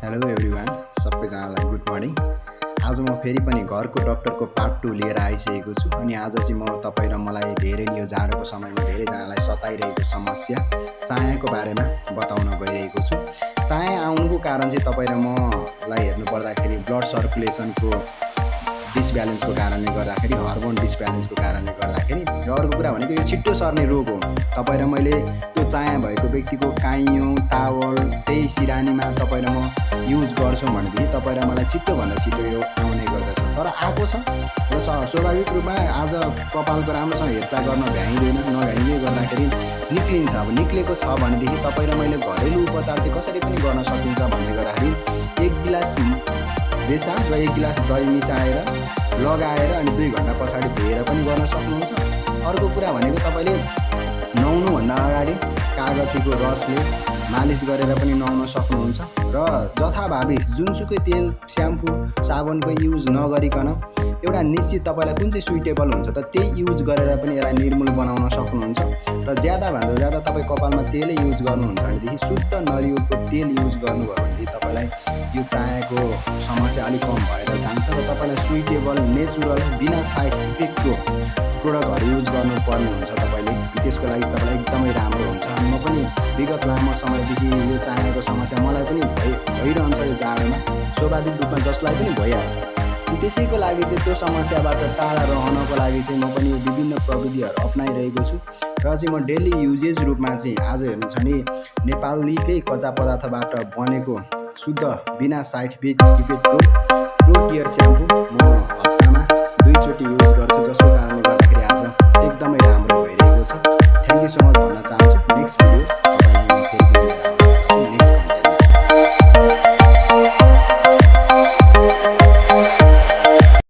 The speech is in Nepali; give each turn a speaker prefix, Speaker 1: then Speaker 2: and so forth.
Speaker 1: हेलो एभ्रिवान, सबैजनालाई गुड मर्निङ। आज म फेरि पनि घरको डक्टरको पार्ट 2 लिएर आइसकेको छु। अनि आज चाहिँ म तपाईँ र मलाई धेरै यो जाडोको समयमा धेरैजनालाई सताइरहेको समस्या चायाको बारेमा बताउन गइरहेको छु। चाया आउनुको कारण चाहिँ तपाईँ र मलाई हेर्नु पर्दाखेरि ब्लड सर्कुलेसनको डिसब्यालेन्सको कारणले गर्दाखेरि, हर्मोन डिसब्यालेन्सको कारणले गर्दाखेरि, र अर्को कुरा भनेको यो छिट्टो सर्ने रोग हो। तपाईँ र मैले त्यो चाया भएको व्यक्तिको काइयो टावल त्यही सिरानीमा तपाईँ र म युज गर्छौँ भनेदेखि तपाईँ र मलाई छिट्टोभन्दा छिट्टो यो आउने गर्दछ। तर आएको छ र स्वाभाविक रूपमा आज कपालको राम्रोसँग हेरचाह गर्न भ्याइँदैन, नभ्याइँदै गर्दाखेरि निक्लिन्छ। अब निक्लेको छ भनेदेखि तपाईँ र मैले घरेलु उपचार चाहिँ कसरी पनि गर्न सकिन्छ भन्ने गर्दाखेरि 1 गिलास बेसा र 1 गिलास दही मिसाएर लगाएर अनि 2 घन्टा पछाडि धोएर पनि गर्न सक्नुहुन्छ। अर्को कुरा भनेको तपाईँले नुहाउनुभन्दा अगाडि कागतीको रसले मालिस गरेर पनि नुहाउन सक्नुहुन्छ। र जथाभावी जुनसुकै तेल, स्याम्पू, साबुनको युज नगरिकन एउटा निश्चित तपाईँलाई कुन चाहिँ सुइटेबल हुन्छ त त्यही युज गरेर पनि यसलाई निर्मूल बनाउन सक्नुहुन्छ। र ज्यादाभन्दा ज्यादा तपाईँ कपालमा तेलै युज गर्नुहुन्छ भनेदेखि शुद्ध नरिवलको तेल युज गर्नुभयो भनेदेखि तपाईँलाई यो चायाको समस्या अलिक कम भएर जान्छ र तपाईँलाई सुइटेबल नेचुरल बिना साइड इफेक्टको प्रोडक्टहरू युज गर्नुपर्ने हुन्छ। तपाईँले त्यसको लागि तपाईँलाई एकदमै राम्रो हुन्छ। म पनि विगत लामो समयदेखि यो चायाको समस्या मलाई पनि भइरहन्छ यो जाडोमा, स्वाभाविक रूपमा जसलाई पनि भइहाल्छ। त्यसैको लागि चाहिँ त्यो समस्याबाट टाढा रहनको लागि चाहिँ म पनि विभिन्न प्रविधिहरू अप्नाइरहेको छु। र चाहिँ म डेली युजेज रूपमा चाहिँ आज हेर्नु छ नि नेपालीकै कच्चा पदार्थबाट बनेको शुद्ध बिना साइड इफेक्टको प्रो केयर स्याम्पू म हप्तामा 2 चोटि युज गर्छु, जसको कारणले गर्दाखेरि आज एकदमै राम्रो भइरहेको छ। थ्याङ्क यू सो मच भन्न चाहन्छु। Next video